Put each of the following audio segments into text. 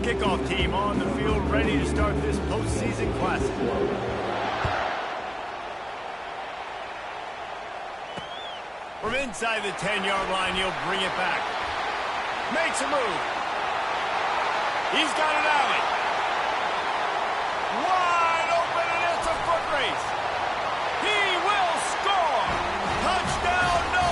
kickoff team on the field ready to start this postseason classic. From inside the 10-yard line, he'll bring it back. Makes a move. He's got an alley. Wide open, and it's a foot race. He will score. Touchdown, no.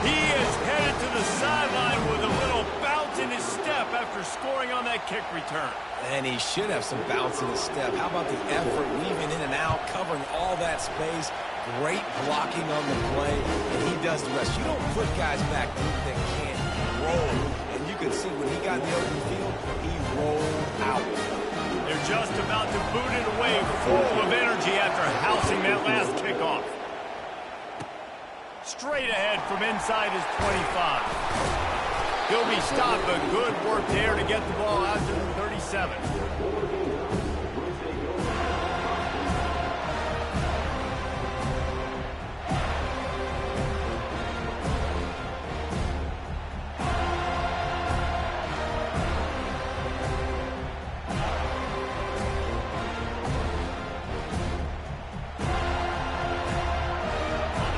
He is headed to the sideline with a little bounce in his step after scoring on that kick return. And he should have some bounce in his step. How about the effort, weaving in and out, covering all that space. Great blocking on the play, and he does the rest. You don't put guys back that can't roll. And you can see when he got in the open field, he rolled out. They're just about to boot it away, full of energy after housing that last kickoff. Straight ahead from inside his 25. He'll be stopped, but good work there to get the ball out to the 37.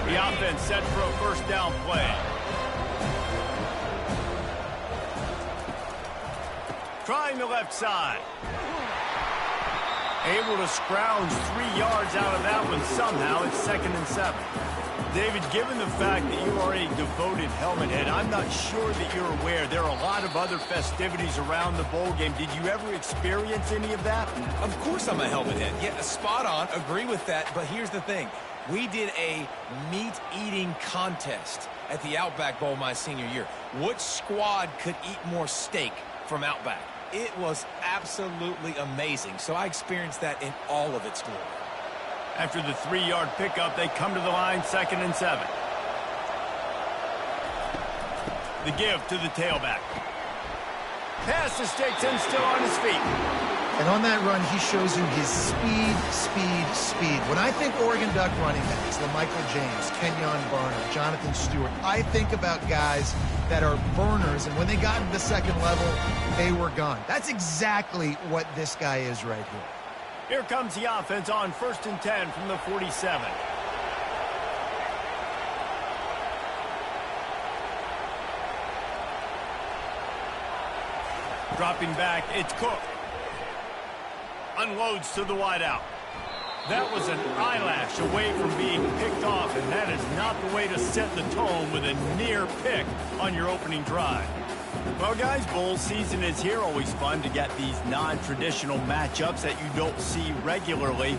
The offense set for a first down play. Trying the left side. Able to scrounge 3 yards out of that one somehow. It's 2nd and 7. David, given the fact that you are a devoted helmet head, I'm not sure that you're aware there are a lot of other festivities around the bowl game. Did you ever experience any of that? Of course I'm a helmet head. Yeah, spot on. Agree with that. But here's the thing. We did a meat-eating contest at the Outback Bowl my senior year. Which squad could eat more steak from Outback? It was absolutely amazing. So I experienced that in all of its glory. After the 3-yard pickup, they come to the line, 2nd and 7. The give to the tailback. Pass to Stetson, still on his feet. And on that run, he shows you his speed. When I think Oregon Duck running backs, LaMichael James, Kenyon Barner, Jonathan Stewart, I think about guys that are burners, and when they got into the second level, they were gone. That's exactly what this guy is right here. Here comes the offense on 1st and 10 from the 47. Dropping back, it's Cook. Unloads to the wideout. That was an eyelash away from being picked off, and that is not the way to set the tone with a near pick on your opening drive. Well, guys, bowl season is here. Always fun to get these non-traditional matchups that you don't see regularly.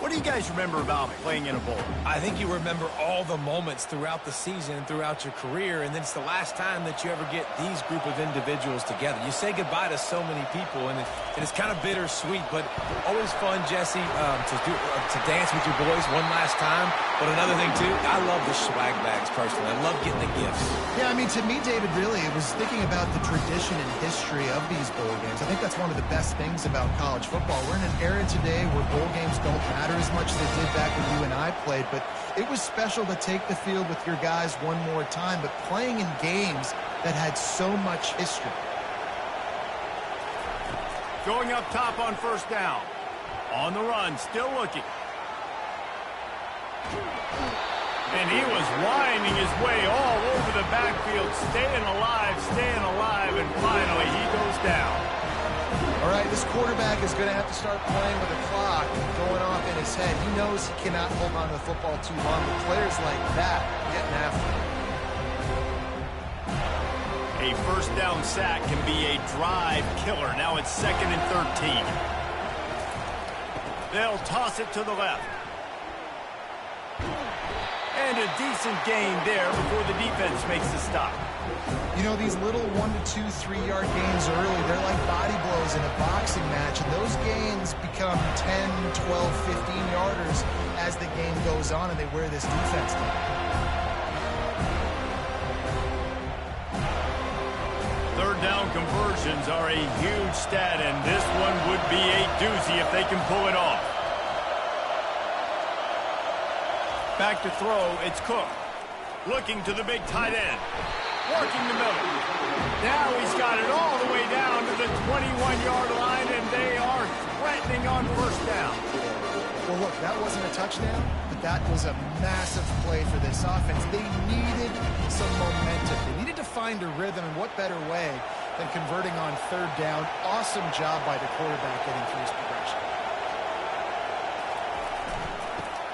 What do you guys remember about playing in a bowl? I think you remember all the moments throughout the season and throughout your career, and then it's the last time that you ever get these group of individuals together. You say goodbye to so many people, and it's kind of bittersweet, but always fun, Jesse, to dance with your boys one last time. But another thing, too, I love the swag bags, personally. I love getting the gifts. Yeah, I mean, to me, David, really, it was thinking about the tradition and history of these bowl games. I think that's one of the best things about college football. We're in an era today where bowl games don't matter as much as they did back when you and I played, but it was special to take the field with your guys one more time, but playing in games that had so much history. Going up top on 1st down. On the run, still looking. And he was winding his way all over the backfield, staying alive, and finally he goes down. All right, this quarterback is going to have to start playing with a clock going off in his head. He knows he cannot hold on to the football too long, but players like that getting after him. A 1st down sack can be a drive killer. Now it's 2nd and 13. They'll toss it to the left. And a decent gain there before the defense makes the stop. You know, these little 1 to 2, 3-yard gains early, they're like body blows in a boxing match, and those gains become 10, 12, 15-yarders as the game goes on and they wear this defense down. 3rd down conversions are a huge stat, and this one would be a doozy if they can pull it off. Back to throw, it's Cook. Looking to the big tight end. Working the middle. Now he's got it all the way way down to the 21-yard line, and they are threatening on first down. Well, look, that wasn't a touchdown, but that was a massive play for this offense. They needed some momentum. They needed to find a rhythm, and what better way than converting on third down. Awesome job by the quarterback getting through his progression.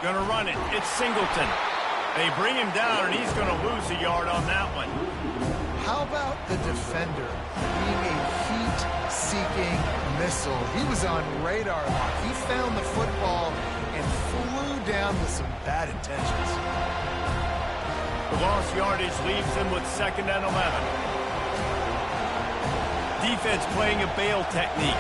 Gonna run it. It's Singleton. They bring him down, and he's going to lose a yard on that one. How about the defender being a heat-seeking missile? He was on radar lock. He found the football and flew down with some bad intentions. The lost yardage leaves them with 2nd and 11. Defense playing a bail technique.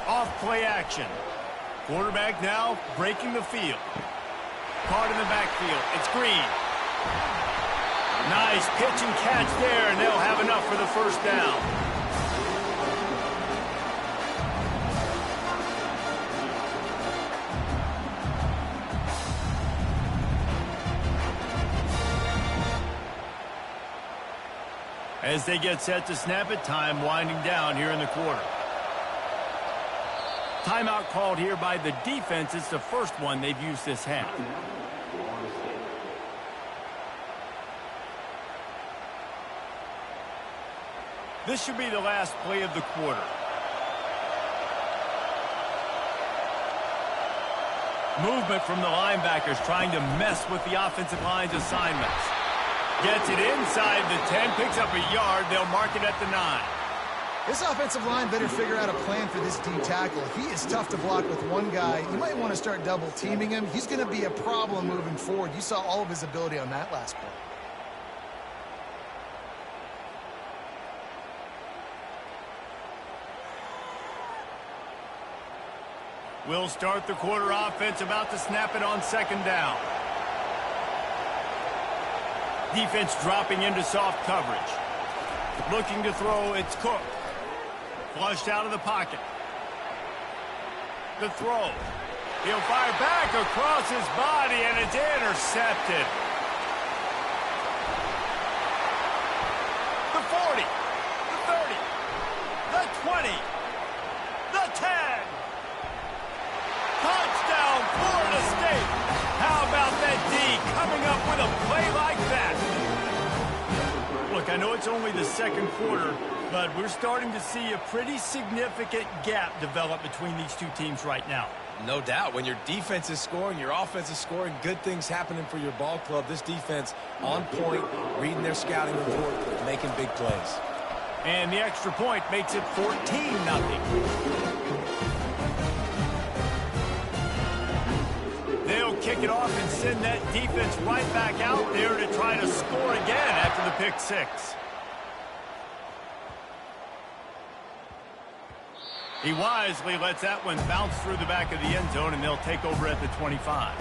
Off play action. Quarterback now breaking the field. Caught in the backfield. It's Green. Nice pitch and catch there, and they'll have enough for the first down. As they get set to snap it, time winding down here in the quarter. Timeout called here by the defense. It's the first one they've used this half. This should be the last play of the quarter. Movement from the linebackers trying to mess with the offensive line's assignments. Gets it inside the 10, picks up a yard. They'll mark it at the 9. This offensive line better figure out a plan for this D tackle. He is tough to block with one guy. You might want to start double teaming him. He's going to be a problem moving forward. You saw all of his ability on that last play. We'll start the quarter offense, about to snap it on 2nd down. Defense dropping into soft coverage. Looking to throw, it's Cook. Flushed out of the pocket. The throw. He'll fire back across his body, and it's intercepted. The 40. The 30. The 20. The 10. Touchdown, Florida State. How about that D coming up with a play like that? Look, I know it's only the second quarter, but we're starting to see a pretty significant gap develop between these two teams right now. No doubt. When your defense is scoring, your offense is scoring, good things happening for your ball club. This defense on point, reading their scouting report, making big plays. And the extra point makes it 14-0. They'll kick it off and send that defense right back out there to try to score again after the pick 6. He wisely lets that one bounce through the back of the end zone, and they'll take over at the 25.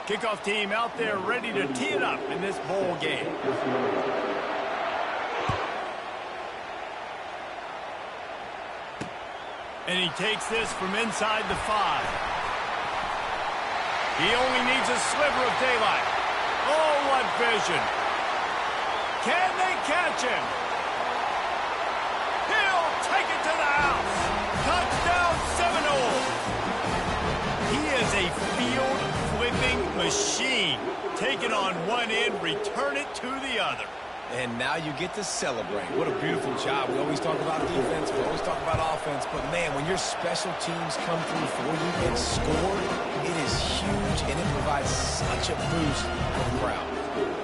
Kickoff team out there ready to tee it up in this bowl game. And he takes this from inside the 5. He only needs a sliver of daylight. Oh, what vision. Can they catch him? He'll take it to the house. Touchdown Seminoles. He is a field-flipping machine. Take it on one end, return it to the other. And now you get to celebrate. What a beautiful job. We always talk about defense, we always talk about offense, but man, when your special teams come through for you and score, it is huge, and it provides such a boost for the crowd.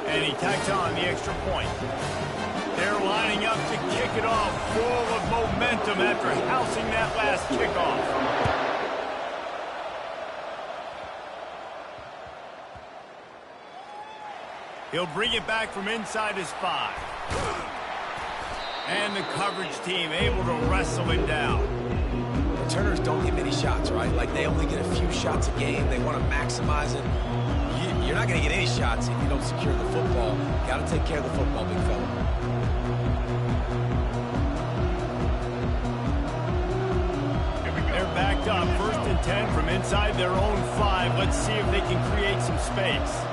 And he tacks on the extra point. They're lining up to kick it off, full of momentum after housing that last kickoff. He'll bring it back from inside his 5. And the coverage team able to wrestle him down. Returners don't get many shots, right? Like, they only get a few shots a game. They want to maximize it. You're not going to get any shots if you don't secure the football. You got to take care of the football, big fella. They're backed up, 1st and 10 from inside their own 5. Let's see if they can create some space.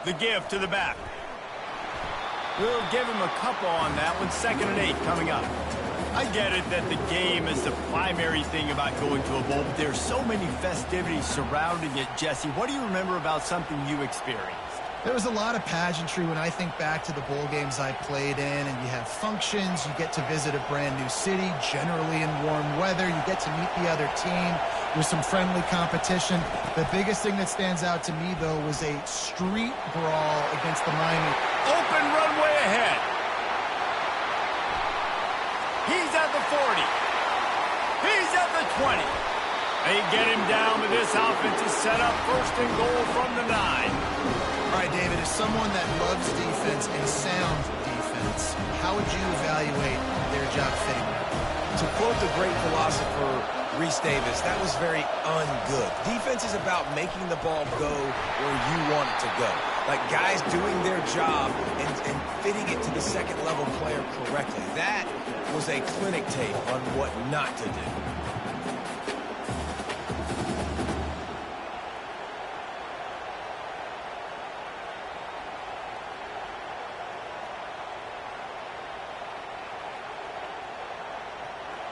The give to the back. We'll give him a couple on that one. 2nd and 8 coming up. I get it that the game is the primary thing about going to a bowl, but there's so many festivities surrounding it. Jesse, what do you remember about something you experienced? There was a lot of pageantry when I think back to the bowl games I played in, and you have functions, you get to visit a brand new city, generally in warm weather, you get to meet the other team, there's some friendly competition. The biggest thing that stands out to me, though, was a street brawl against the Miami. Open runway ahead. He's at the 40. He's at the 20. They get him down, but this offense is set up 1st and goal from the 9. All right, David, as someone that loves defense and sound defense, how would you evaluate their job fitting that? To quote the great philosopher Reese Davis, that was very ungood. Defense is about making the ball go where you want it to go. Like guys doing their job and fitting it to the 2nd level player correctly. That was a clinic tape on what not to do.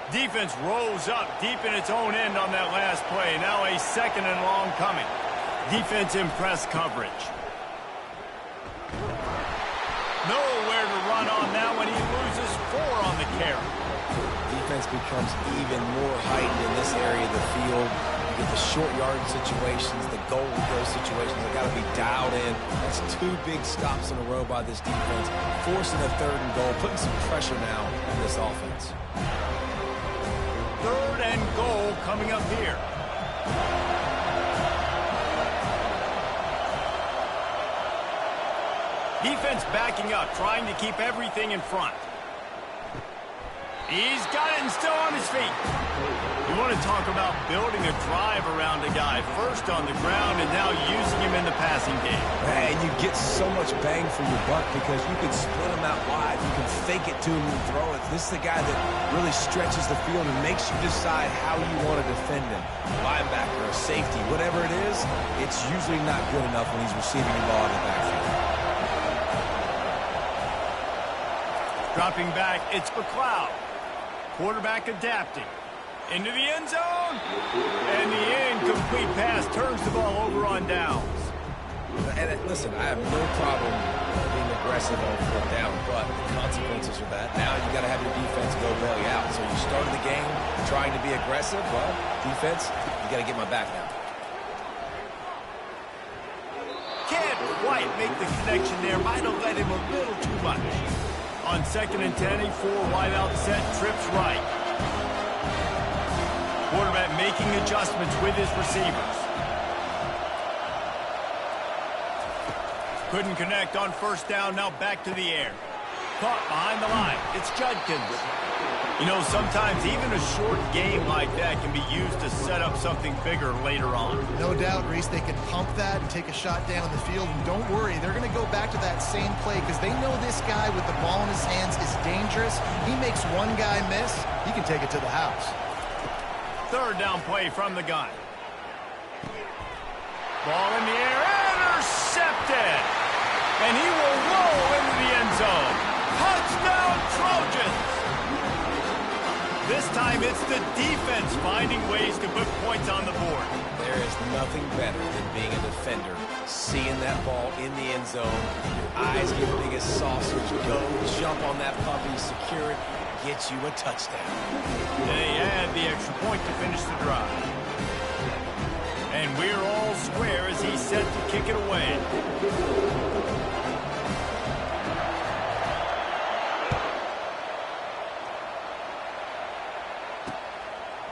Defense rose up deep in its own end on that last play. Now a 2nd and long coming. Defense in press coverage. Nowhere to run on that one. He loses 4 on the carry. Defense becomes even more heightened in this area of the field. You get the short yard situations, the goal to go situations. They got to be dialed in. That's 2 big stops in a row by this defense, forcing a 3rd and goal, putting some pressure now on this offense. 3rd and goal coming up here. Defense backing up, trying to keep everything in front. He's got it and still on his feet. You want to talk about building a drive around a guy. First on the ground and now using him in the passing game. And you get so much bang for your buck because you can split him out wide. You can fake it to him and throw it. This is the guy that really stretches the field and makes you decide how you want to defend him. Linebacker or safety, whatever it is, it's usually not good enough when he's receiving the ball in the backfield. Dropping back, it's McLeod. Quarterback adapting. Into the end zone. And the incomplete pass turns the ball over on downs. And listen, I have no problem being aggressive on 4th down, but the consequences of that, now you got to have your defense go bail you out. So you started the game trying to be aggressive. Well, defense, you got to get my back now. Can't quite make the connection there. Might have let him a little too much. On 2nd and 10, a 4 wide out set, trips right. Quarterback making adjustments with his receivers. Couldn't connect on 1st down, now back to the air. caught behind the line. It's Judkins. You know, sometimes even a short game like that can be used to set up something bigger later on. No doubt, Reese, they can pump that and take a shot down the field. And don't worry, they're going to go back to that same play because they know this guy with the ball in his hands is dangerous. He makes one guy miss, he can take it to the house. Third down play from the gun. Ball in the air, intercepted. And he will roll into the end zone. Touchdown, Trojans! This time it's the defense finding ways to put points on the board. There is nothing better than being a defender, seeing that ball in the end zone, your eyes get big as saucers, go jump on that puppy, secure it, get you a touchdown. They add the extra point to finish the drive. And we're all square as he's set to kick it away.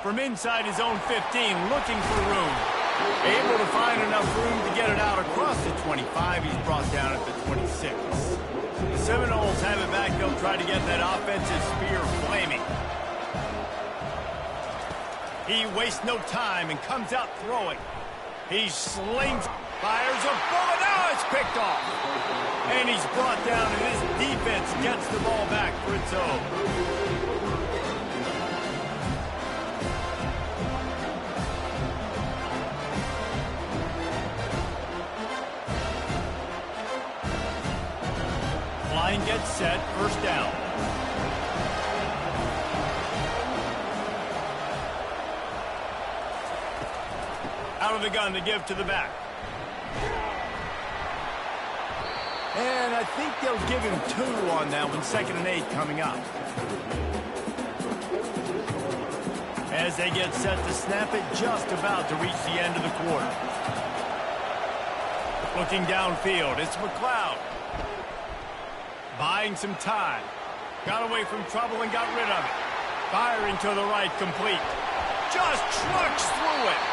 From inside his own 15, looking for room. Able to find enough room to get it out across the 25. He's brought down at the 26. The Seminoles have it back. They'll try to get that offensive spear flaming. He wastes no time and comes out throwing. He slings, fires a bullet. Now it's picked off. And he's brought down, and his defense gets the ball back for its own. Line gets set, first down. Out of the gun to give to the back. And I think they'll give him 2 on that one, 2nd and 8 coming up. As they get set to snap it, just about to reach the end of the quarter. Looking downfield, it's McLeod. Buying some time. Got away from trouble and got rid of it. Firing to the right, complete. Just trucks through it.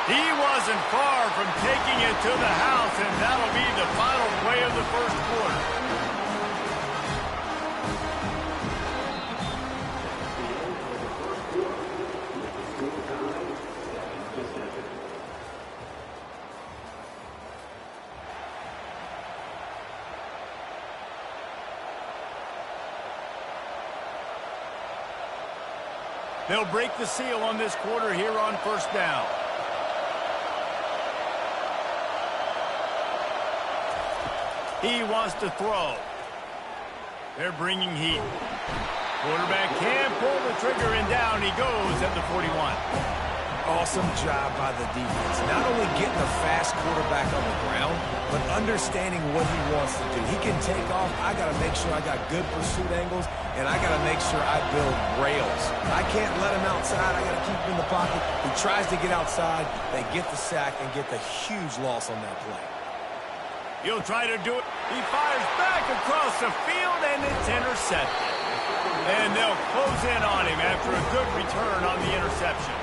He wasn't far from taking it to the house, and that'll be the final play of the first quarter. They'll break the seal on this quarter here on first down. He wants to throw. They're bringing heat. Quarterback can't pull the trigger, and down he goes at the 41. Awesome job by the defense. Not only getting a fast quarterback on the ground, but understanding what he wants to do. He can take off. I got to make sure I got good pursuit angles, and I got to make sure I build rails. I can't let him outside. I got to keep him in the pocket. He tries to get outside. They get the sack and get the huge loss on that play. He'll try to do it. He fires back across the field, and it's intercepted. And they'll close in on him after a good return on the interception.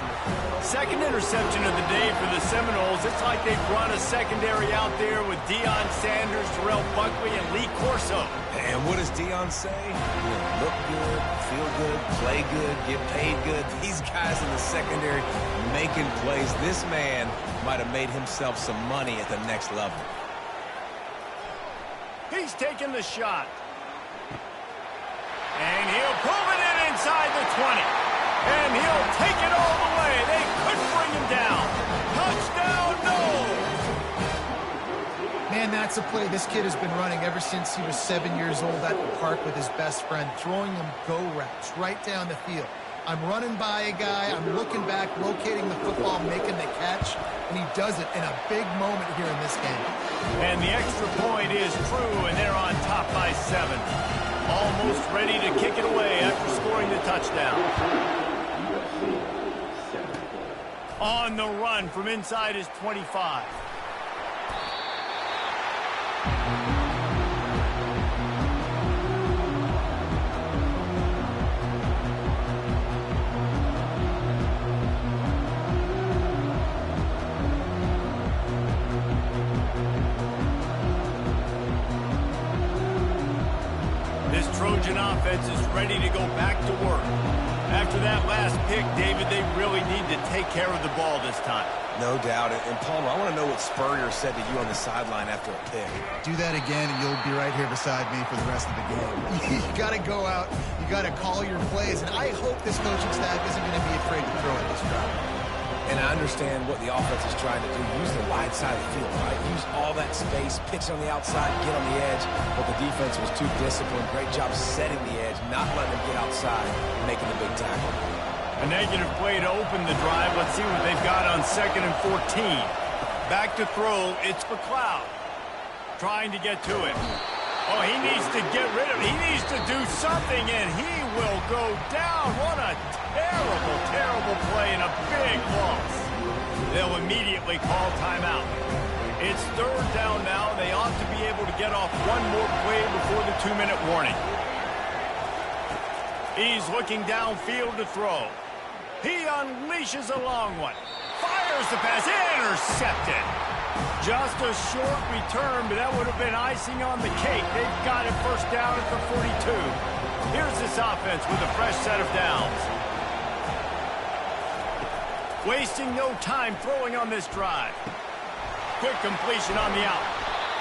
Second interception of the day for the Seminoles. It's like they've run a secondary out there with Deion Sanders, Terrell Buckley, and Lee Corso. And what does Deion say? Look good, feel good, play good, get paid good. These guys in the secondary making plays. This man might have made himself some money at the next level. He's taking the shot. And he'll pull it in inside the 20. And he'll take it all the way. They couldn't bring him down. Touchdown, no! Man, that's a play this kid has been running ever since he was 7 years old at the park with his best friend, throwing him go routes right down the field. I'm running by a guy, I'm looking back, locating the football, making the catch, and he does it in a big moment here in this game. And the extra point is true, and they're on top by 7. Almost ready to kick it away after scoring the touchdown. On the run from inside his 25. Trojan offense is ready to go back to work. After that last pick, David, they really need to take care of the ball this time. No doubt. And Palmer, I want to know what Spurrier said to you on the sideline after a pick. Do that again, and you'll be right here beside me for the rest of the game. You got to go out. You got to call your plays. And I hope this coaching staff isn't going to be afraid to throw at this drive. And I understand what the offense is trying to do. Use the wide side of the field, right? Use all that space, pitch on the outside, get on the edge. But the defense was too disciplined. Great job setting the edge, not letting them get outside, making the big tackle. A negative play to open the drive. Let's see what they've got on 2nd and 14. Back to throw. It's McLeod trying to get to it. Oh, he needs to get rid of it. He needs to do something, and he will go down. What a terrible, terrible play and a big loss. They'll immediately call timeout. It's 3rd down now. They ought to be able to get off one more play before the 2-minute warning. He's looking downfield to throw. He unleashes a long one. Fires the pass. Intercepted. Just a short return, but that would have been icing on the cake. They've got it 1st down at the 42. Here's this offense with a fresh set of downs. Wasting no time throwing on this drive. Quick completion on the out.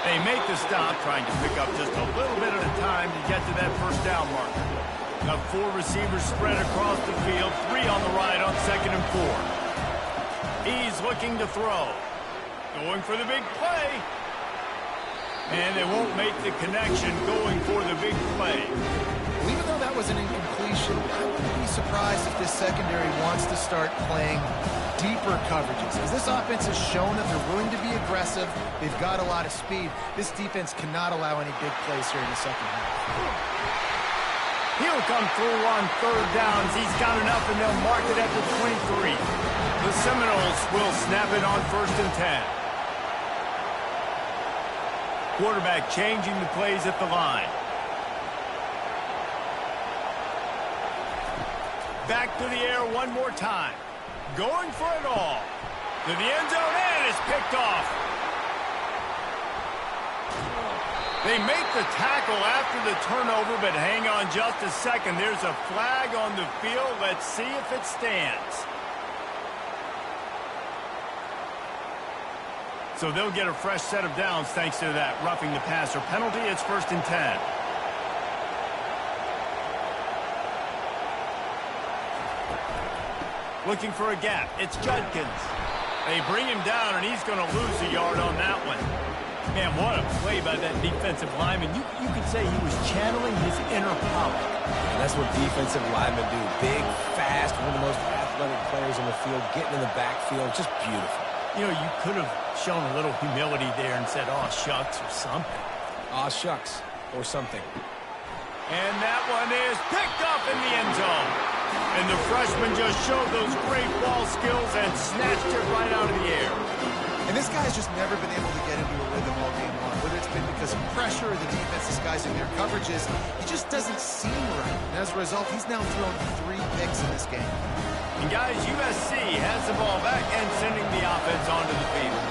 They make the stop, trying to pick up just a little bit at a time to get to that 1st down marker. Got 4 receivers spread across the field, 3 on the right on 2nd and 4. He's looking to throw. Going for the big play. And they won't make the connection going for the big play. Well, even though that was an incompletion, I wouldn't be surprised if this secondary wants to start playing deeper coverages. As this offense has shown that they're willing to be aggressive, they've got a lot of speed. This defense cannot allow any big plays here in the second half. He'll come through on 3rd downs. He's got enough, and they'll mark it at the 23. The Seminoles will snap it on 1st and 10. Quarterback changing the plays at the line. Back to the air one more time. Going for it all. To the end zone, and it's picked off. They make the tackle after the turnover, but hang on just a second. There's a flag on the field. Let's see if it stands. So they'll get a fresh set of downs thanks to that roughing the passer penalty. It's 1st and 10. Looking for a gap. It's Judkins. They bring him down, and he's going to lose a yard on that one. Man, what a play by that defensive lineman. You could say he was channeling his inner Pollock. And that's what defensive linemen do. Big, fast, one of the most athletic players in the field, getting in the backfield. Just beautiful. You know, you could have shown a little humility there and said, "Aw, shucks," or something. Aw, shucks, or something. And that one is picked up in the end zone. And the freshman just showed those great ball skills and snatched it right out of the air. And this guy's just never been able to get into a rhythm all game long. Whether it's been because of pressure or the defense disguising their coverages, he just doesn't seem right. And as a result, he's now thrown 3 picks in this game. And guys, USC has the ball back and sending the offense onto the field.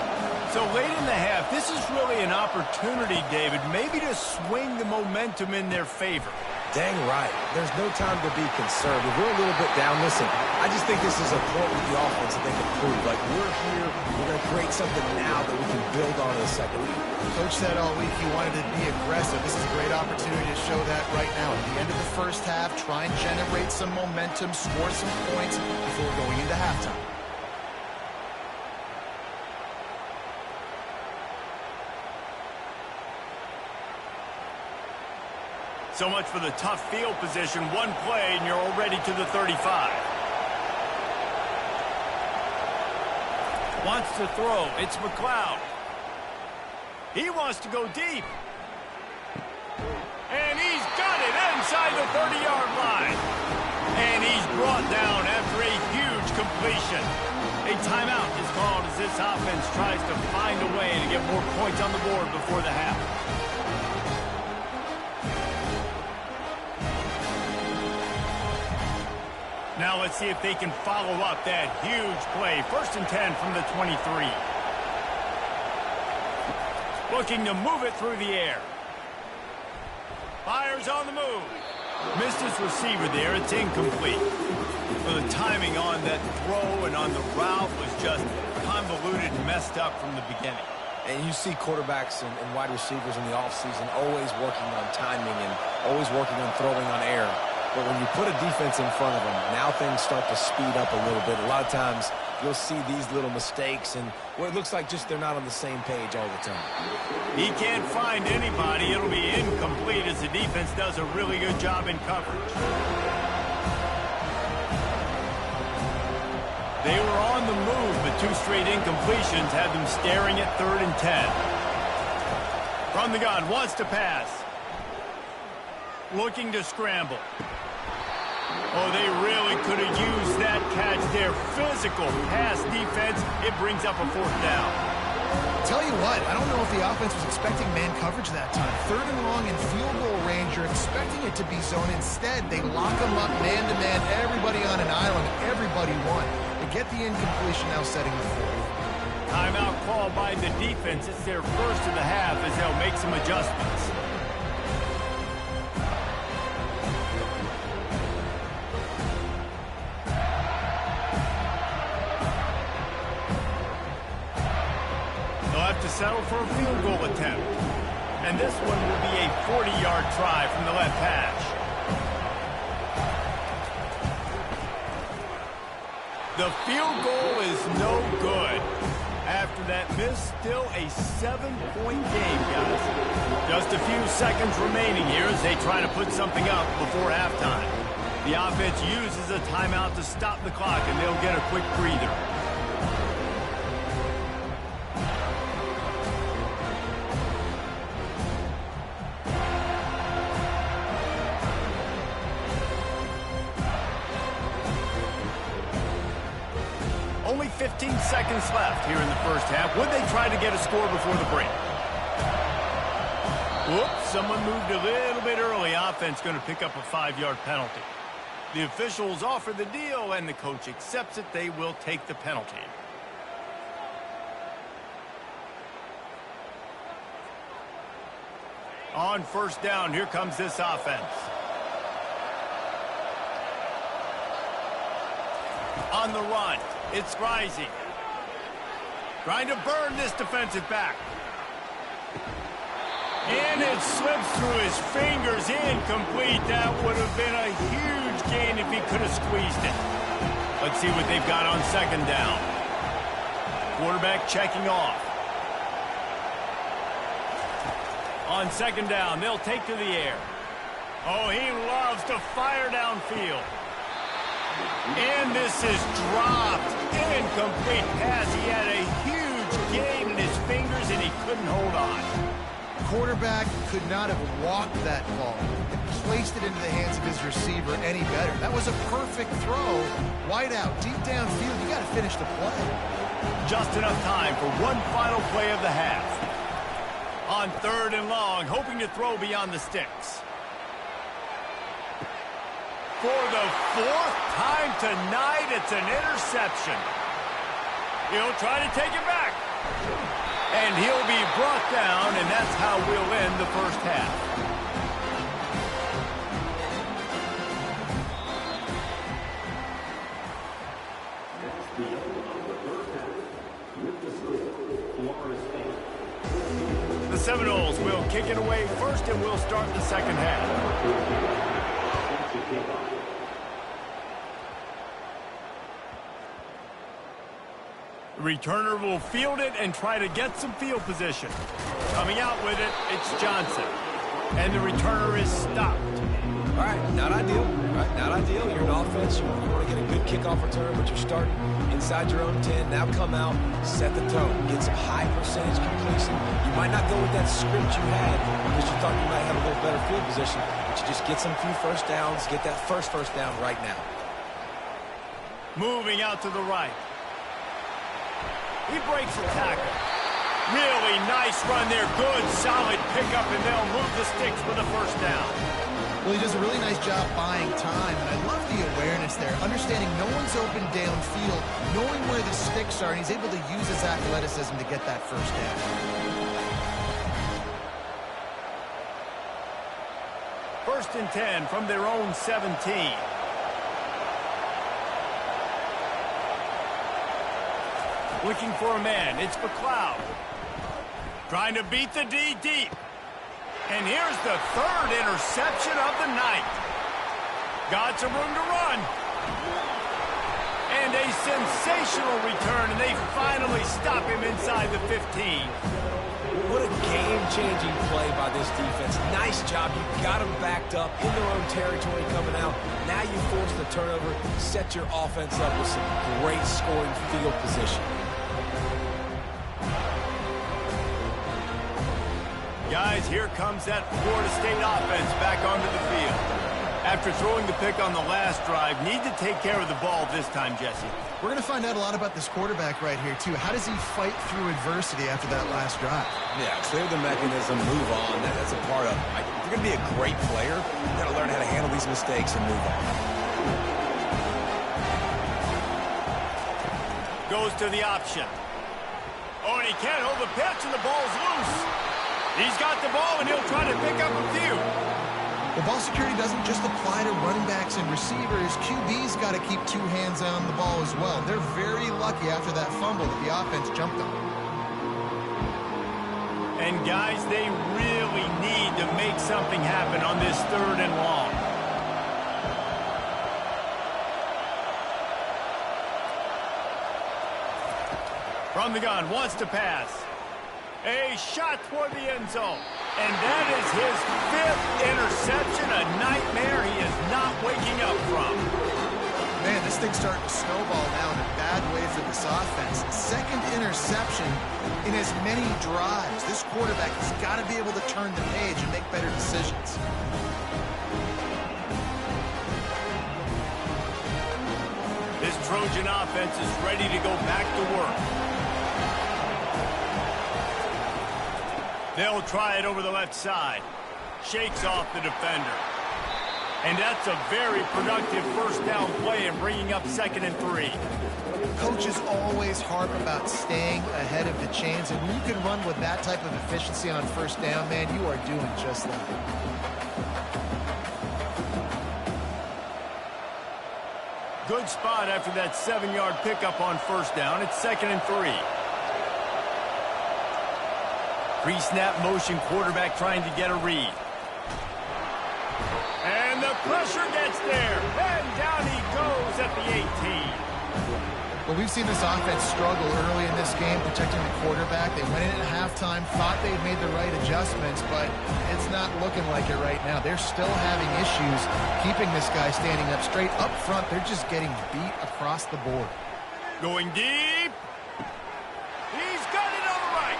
So late in the half, this is really an opportunity, David, maybe to swing the momentum in their favor. Dang right. There's no time to be concerned. If we're a little bit down, listen, I just think this is a point with the offense that they can prove. Like, we're here, we're going to create something now that we can build on in the second half. Coach said all week he wanted to be aggressive. This is a great opportunity to show that right now. At the end of the 1st half, try and generate some momentum, score some points before going into halftime. So much for the tough field position. One play, and you're already to the 35. Wants to throw. It's McLeod. He wants to go deep. And he's got it inside the 30-yard line. And he's brought down after a huge completion. A timeout is called as this offense tries to find a way to get more points on the board before the half. Now let's see if they can follow up that huge play. 1st and 10 from the 23. Looking to move it through the air. Fires on the move. Missed his receiver there. It's incomplete. Well, the timing on that throw and on the route was just convoluted and messed up from the beginning. And you see quarterbacks and wide receivers in the offseason always working on timing and always working on throwing on air. But when you put a defense in front of them, now things start to speed up a little bit. A lot of times you'll see these little mistakes and where it looks like just they're not on the same page all the time. He can't find anybody. It'll be incomplete as the defense does a really good job in coverage. They were on the move, but 2 straight incompletions had them staring at 3rd and 10. From the gun, wants to pass. Looking to scramble. Oh, they really could have used that catch there. Physical pass defense. It brings up a 4th down. Tell you what, I don't know if the offense was expecting man coverage that time. 3rd and long in field goal range, you're expecting it to be zone. Instead, they lock them up man-to-man, everybody on an island, everybody won. They get the incompletion, now setting the 4th. Timeout call by the defense. It's their first of the half as they'll make some adjustments. To settle for a field goal attempt. And this one will be a 40-yard try from the left hash. The field goal is no good. After that miss, still a 7-point game, guys. Just a few seconds remaining here as they try to put something up before halftime. The offense uses a timeout to stop the clock, and they'll get a quick breather. Only 15 seconds left here in the first half. Would they try to get a score before the break? Whoops, someone moved a little bit early. Offense going to pick up a 5-yard penalty. The officials offer the deal, and the coach accepts it. They will take the penalty. On 1st down, here comes this offense. On the run. It's rising. Trying to burn this defensive back. And it slips through his fingers. Incomplete. That would have been a huge gain if he could have squeezed it. Let's see what they've got on 2nd down. Quarterback checking off. On 2nd down, they'll take to the air. Oh, he loves to fire downfield. And this is dropped. Incomplete pass. He had a huge gain in his fingers, and he couldn't hold on. Quarterback could not have walked that ball and placed it into the hands of his receiver any better. That was a perfect throw. Wide out, deep downfield. You got to finish the play. Just enough time for one final play of the half. On 3rd and long, hoping to throw beyond the sticks. For the 4th time tonight, it's an interception. He'll try to take it back. And he'll be brought down, and that's how we'll end the first half. The Seminoles will kick it away first, and we'll start the second half. The returner will field it and try to get some field position. Coming out with it, it's Johnson. And the returner is stopped. All right, not ideal. Not ideal. You're an offense. You want to get a good kickoff return, but you're starting inside your own 10. Now come out, set the tone, get some high percentage completion. You might not go with that script you had because you thought you might have a little better field position, but you just get some few first downs, get that first down right now. Moving out to the right. He breaks the tackle. Really nice run there. Good, solid pickup, and they'll move the sticks for the first down. Well, he does a really nice job buying time, and I love the awareness there, understanding no one's open downfield, knowing where the sticks are, and he's able to use his athleticism to get that first down. First and 10 from their own 17. Looking for a man. It's McLeod. Trying to beat the D deep. And here's the third interception of the night. Got some room to run. And a sensational return, and they finally stop him inside the 15. What a game-changing play by this defense. Nice job. You got them backed up in their own territory coming out. Now you force the turnover, set your offense up with some great scoring field position. Guys, here comes that Florida State offense back onto the field. After throwing the pick on the last drive, need to take care of the ball this time, Jesse. We're going to find out a lot about this quarterback right here, too. How does he fight through adversity after that last drive? Yeah, clear the mechanism, move on. That's a part of it. If you're going to be a great player, you've got to learn how to handle these mistakes and move on. Goes to the option. Oh, and he can't hold the pitch, and the ball's loose. He's got the ball, and he'll try to pick up a few. Well, ball security doesn't just apply to running backs and receivers. QB's got to keep two hands on the ball as well. They're very lucky after that fumble that the offense jumped on. And, guys, they really need to make something happen on this 3rd and long. From the gun, wants to pass. A shot toward the end zone. And that is his 5th interception, a nightmare he is not waking up from. Man, this thing's starting to snowball now in a bad way for this offense. 2nd interception in as many drives. This quarterback has got to be able to turn the page and make better decisions. This Trojan offense is ready to go back to work. They'll try it over the left side. Shakes off the defender. And that's a very productive first down play and bringing up 2nd and 3. Coaches always harp about staying ahead of the chains, and when you can run with that type of efficiency on first down, man, you are doing just that. Good spot after that 7-yard pickup on first down. It's 2nd and 3. Pre-snap motion quarterback trying to get a read. And the pressure gets there. And down he goes at the 18. Well, we've seen this offense struggle early in this game protecting the quarterback. They went in at halftime, thought they'd made the right adjustments, but it's not looking like it right now. They're still having issues keeping this guy standing up straight. Up front, they're just getting beat across the board. Going deep. He's got it on the right.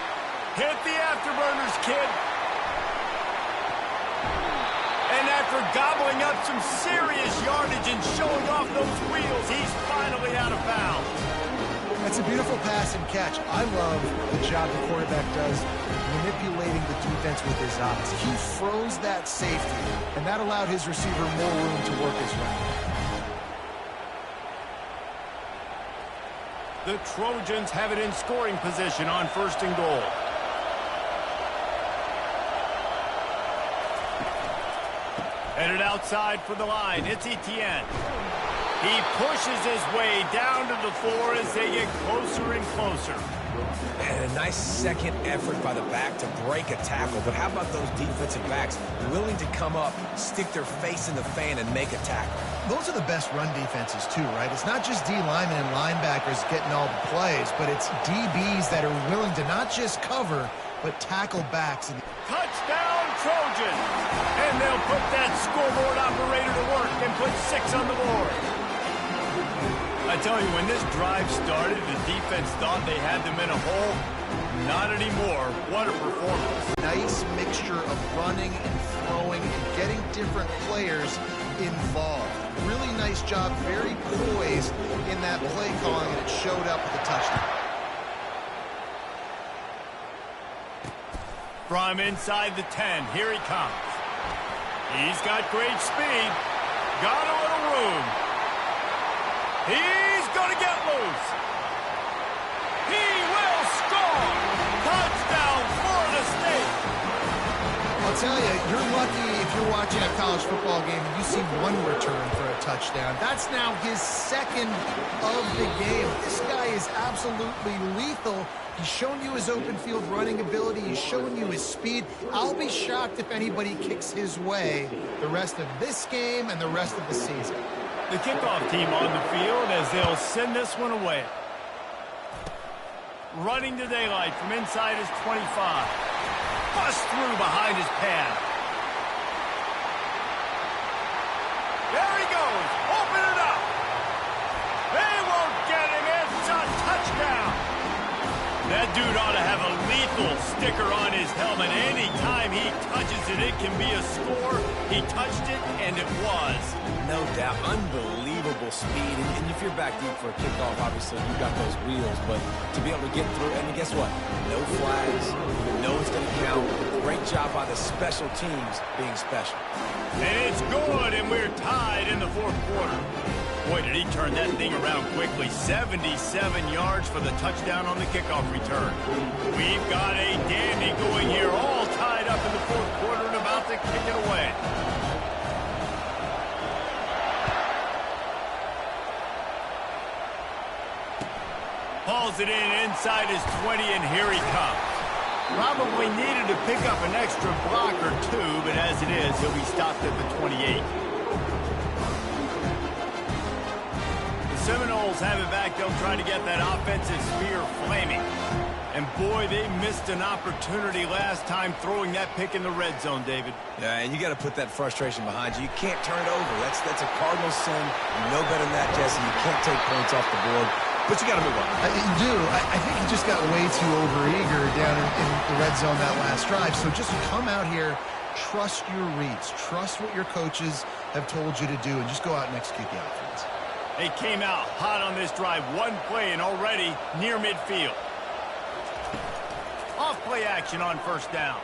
Hit the afterburners, kid. And after gobbling up some serious yardage and showing off those wheels, he's finally out of bounds. That's a beautiful pass and catch. I love the job the quarterback does manipulating the defense with his eyes. He froze that safety, and that allowed his receiver more room to work his route. The Trojans have it in scoring position on 1st and goal. Headed outside for the line. It's Etienne. He pushes his way down to the floor as they get closer and closer. And a nice second effort by the back to break a tackle. But how about those defensive backs willing to come up, stick their face in the fan, and make a tackle? Those are the best run defenses, too, right? It's not just D linemen and linebackers getting all the plays, but it's DBs that are willing to not just cover, but tackle backs. Touchdown, Trojans! And they'll put that scoreboard operator to work and put 6 on the board. I tell you, when this drive started, the defense thought they had them in a hole. Not anymore. What a performance. Nice mixture of running and throwing and getting different players involved. Really nice job, very poised in that play calling, and it showed up with a touchdown. From inside the 10, here he comes. He's got great speed. Got a little room. He's going to get loose. He will score. Touchdown, Florida State. I'll tell you, you're lucky if you're watching a college football game and you see one return for a touchdown. That's now his second of the game. This guy is absolutely lethal. He's shown you his open field running ability. He's shown you his speed. I'll be shocked if anybody kicks his way the rest of this game and the rest of the season. The kickoff team on the field as they'll send this one away. Running to daylight from inside his 25. Bust through behind his pad. There he goes. Open it up. They won't get him. It's a touchdown. That dude ought to have a lethal sticker on his helmet. Anytime he touches it, it can be a score. He touched it, and it was. No doubt. Unbelievable speed. And if you're back deep for a kickoff, obviously you got those wheels. But to be able to get through, and guess what? No flags. You know it's going to count. Great job by the special teams being special. And it's good, and we're tied in the fourth quarter. Boy, did he turn that thing around quickly. 77 yards for the touchdown on the kickoff return. We've got a dandy going here, all tied up in the fourth quarter and about to kick it away. Hauls it in inside his 20, and here he comes. Probably needed to pick up an extra block or two, but as it is, he'll be stopped at the 28. Seminoles have it back. They'll try to get that offensive spear flaming. And boy, they missed an opportunity last time throwing that pick in the red zone, David. Yeah, and you got to put that frustration behind you. You can't turn it over. That's a cardinal sin. You know better than that, Jesse. You can't take points off the board. But you got to move on. You do. I think he just got way too overeager down in the red zone that last drive. So just come out here, trust your reads, trust what your coaches have told you to do, and just go out and execute the offense. They came out hot on this drive. One play and already near midfield. Off play action on first down.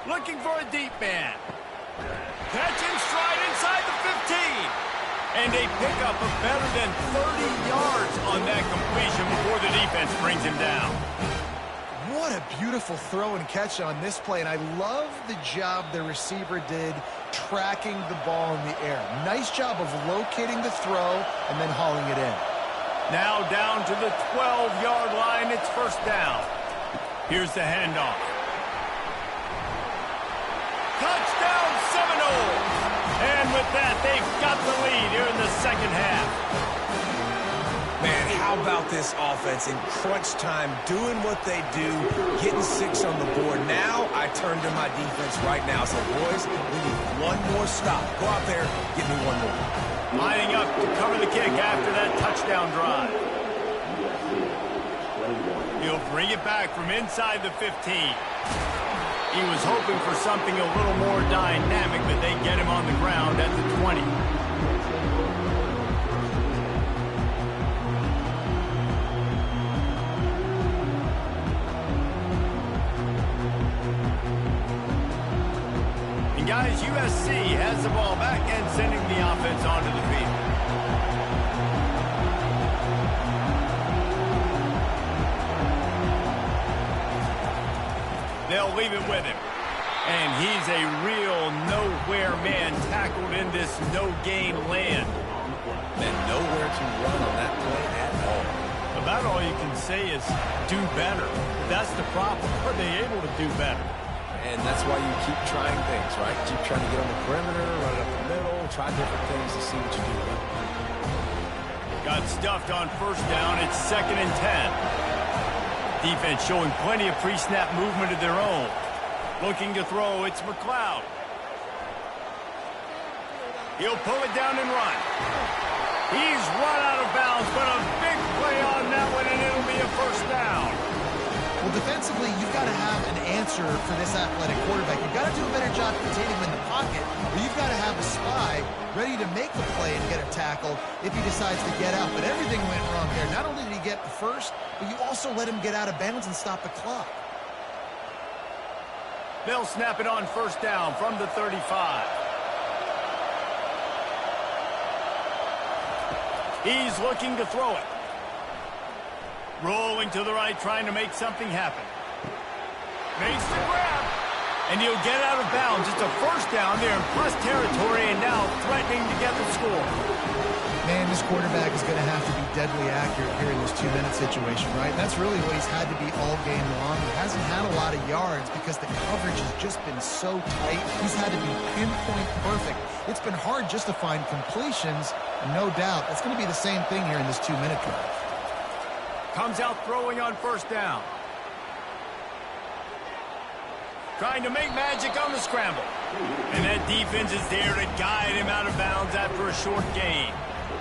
Looking for a deep man. Catch in stride inside the 15. And a pickup of better than 30 yards on that completion before the defense brings him down. What a beautiful throw and catch on this play, and I love the job the receiver did tracking the ball in the air. Nice job of locating the throw and then hauling it in. Now down to the 12-yard line. It's first down. Here's the handoff. Touchdown Seminoles! And with that, they've got the lead here in the second half. Man, how about this offense in crunch time, doing what they do, getting 6 on the board. Now I turn to my defense right now. So, boys, we need one more stop. Go out there, get me one more. Lining up to cover the kick after that touchdown drive. He'll bring it back from inside the 15. He was hoping for something a little more dynamic, but they get him on the ground at the 20. And guys, USC has the ball back and sending the offense onto the field. They'll leave it with him. And he's a real nowhere man tackled in this no-gain land. And nowhere to run on that play at all. About all you can say is do better. That's the problem. Are they able to do better? And that's why you keep trying things, right? Keep trying to get on the perimeter, run it up the middle, try different things to see what you do. Got stuffed on first down. It's 2nd and 10. Defense showing plenty of pre-snap movement of their own. Looking to throw, it's McLeod. He'll pull it down and run. He's run out of bounds, but a big play on that one, and it'll be a first down. Well, defensively, you've got to have an answer for this athletic quarterback. You've got to do a better job containing him in the pocket, or you've got to have a spy ready to make the play and get a tackle if he decides to get out. But everything went wrong there. Not only did he get the first, but you also let him get out of bounds and stop the clock. They'll snap it on first down from the 35. He's looking to throw it. Rolling to the right, trying to make something happen. Makes the grab. And he'll get out of bounds. It's a first down. They're in plus territory and now threatening to get the score. Man, this quarterback is going to have to be deadly accurate here in this 2-minute situation, right? That's really what he's had to be all game long. He hasn't had a lot of yards because the coverage has just been so tight. He's had to be pinpoint perfect. It's been hard just to find completions, and no doubt that's going to be the same thing here in this 2-minute drive. Comes out throwing on first down. Trying to make magic on the scramble. And that defense is there to guide him out of bounds after a short gain.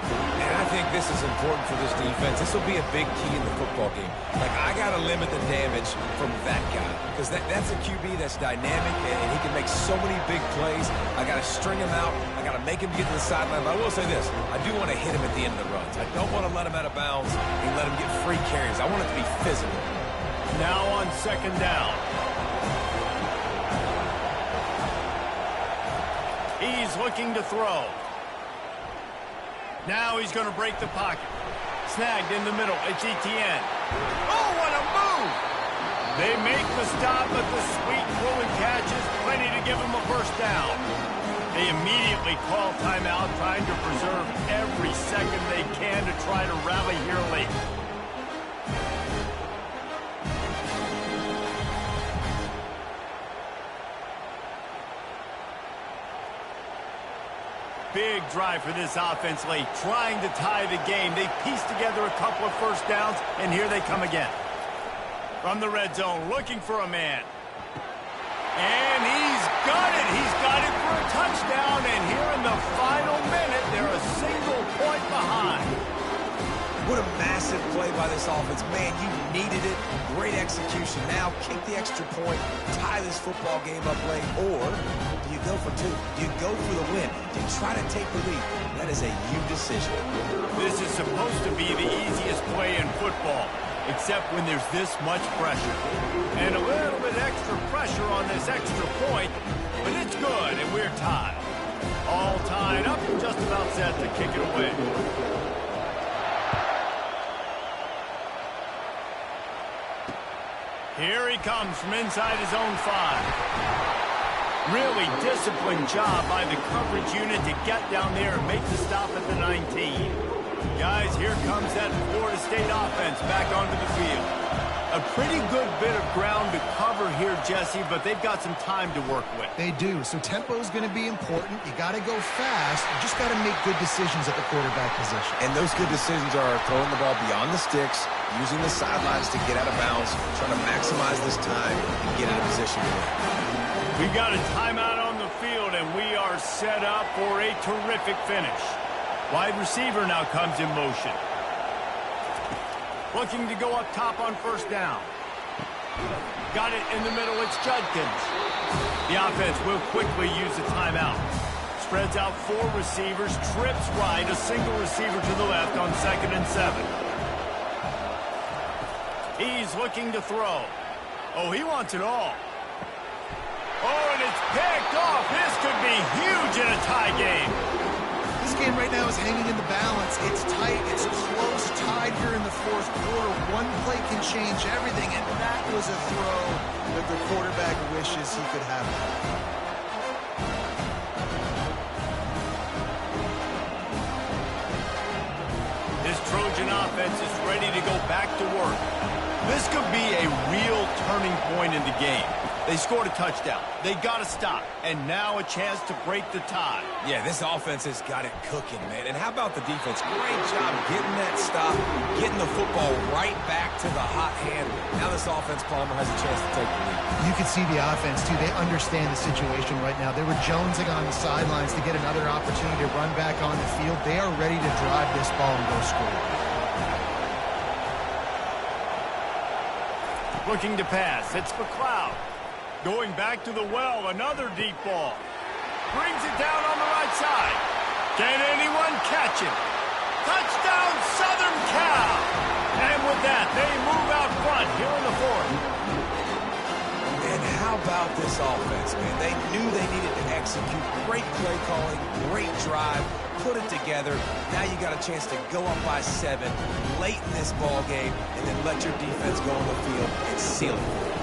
And I think this is important for this defense. This will be a big key in the football game. Like, I got to limit the damage from that guy because that's a QB that's dynamic, and he can make so many big plays. I got to string him out. I got to make him get to the sideline. But I will say this. I do want to hit him at the end of the runs. I don't want to let him out of bounds and let him get free carries. I want it to be physical. Now on second down. He's looking to throw. Now he's going to break the pocket. Snagged in the middle. It's Etienne. Oh, what a move! They make the stop, but the sweet throw and catch is plenty to give him a first down. They immediately call timeout, trying to preserve every second they can to try to rally here late. Big drive for this offense late, trying to tie the game. They pieced together a couple of first downs, and here they come again. From the red zone, looking for a man. And he's got it. He's got it for a touchdown, and here in the final minute, they're a single point behind. What a massive play by this offense. Man, you needed it. Great execution. Now kick the extra point, tie this football game up late, or do you go for two? Do you go for the win? Do you try to take the lead? That is a you decision. This is supposed to be the easiest play in football, except when there's this much pressure. And a little bit extra pressure on this extra point, but it's good, and we're tied. All tied up and just about set to kick it away. Here he comes from inside his own 5. Really disciplined job by the coverage unit to get down there and make the stop at the 19. Guys, here comes that Florida State offense back onto the field. A pretty good bit of ground to cover here, Jesse, but they've got some time to work with. They do, so tempo is going to be important. You got to go fast. You just got to make good decisions at the quarterback position. And those good decisions are throwing the ball beyond the sticks, using the sidelines to get out of bounds, trying to maximize this time and get in a position to win. We've got a timeout on the field, and we are set up for a terrific finish. Wide receiver now comes in motion. Looking to go up top on first down. Got it in the middle. It's Judkins. The offense will quickly use a timeout. Spreads out 4 receivers, trips right, a single receiver to the left on 2nd and 7. He's looking to throw. Oh, he wants it all. Oh, and it's picked off. This could be huge in a tie game. This game right now is hanging in the balance. It's tight. It's close, tied here in the 4th quarter. One play can change everything, and that was a throw that the quarterback wishes he could have. This Trojan offense is ready to go back to work. This could be a real turning point in the game. They scored a touchdown. They got to stop. And now a chance to break the tie. Yeah, this offense has got it cooking, man. And how about the defense? Great job getting that stop, getting the football right back to the hot hand. Now this offense, Palmer, has a chance to take the lead. You can see the offense, too. They understand the situation right now. They were jonesing on the sidelines to get another opportunity to run back on the field. They are ready to drive this ball and go score. Looking to pass. It's McLeod. Going back to the well, another deep ball. Brings it down on the right side. Can anyone catch it? Touchdown, Southern Cal! And with that, they move out front here in the 4th. And how about this offense, man? They knew they needed to execute. Great play calling, great drive, put it together. Now you got a chance to go up by 7 late in this ball game and then let your defense go on the field and seal it.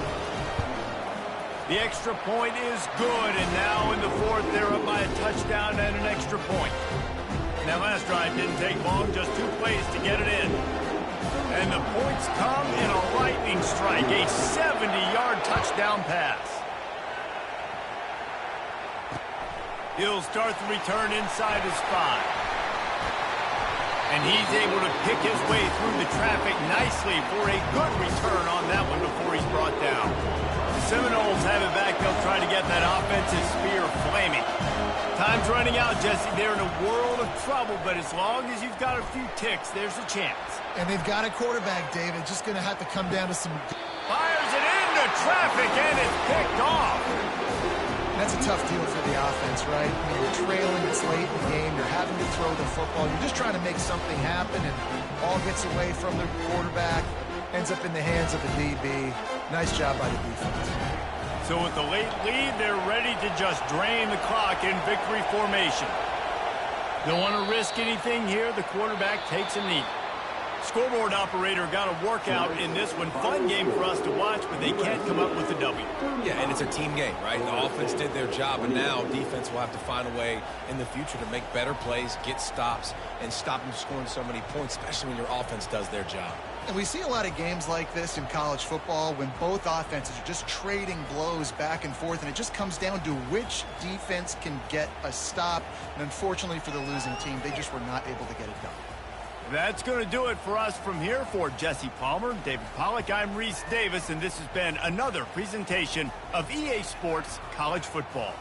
The extra point is good, and now in the fourth, they're up by a touchdown and an extra point. That last drive didn't take long, just 2 plays to get it in. And the points come in a lightning strike, a 70-yard touchdown pass. He'll start the return inside his 5. And he's able to pick his way through the traffic nicely for a good return on that one before he's brought down. The Seminoles have it back. They'll try to get that offensive spear flaming. Time's running out, Jesse. They're in a world of trouble, but as long as you've got a few ticks, there's a chance. And they've got a quarterback, David. Just going to have to come down to some... Fires it into traffic, and it's picked off. That's a tough deal for the offense, right? I mean, you're trailing, it's late in the game, you're having to throw the football, you're just trying to make something happen, and ball gets away from the quarterback, ends up in the hands of the DB. Nice job by the defense. So with the late lead, they're ready to just drain the clock in victory formation. Don't want to risk anything here. The quarterback takes a knee. Scoreboard operator got a workout in this one. Fun game for us to watch, but they can't come up with a W. Yeah, and it's a team game, right? The offense did their job, and now defense will have to find a way in the future to make better plays, get stops, and stop them scoring so many points, especially when your offense does their job. And we see a lot of games like this in college football when both offenses are just trading blows back and forth, and it just comes down to which defense can get a stop. And unfortunately for the losing team, they just were not able to get it done. That's going to do it for us from here. For Jesse Palmer, David Pollack, I'm Reese Davis, and this has been another presentation of EA Sports College Football.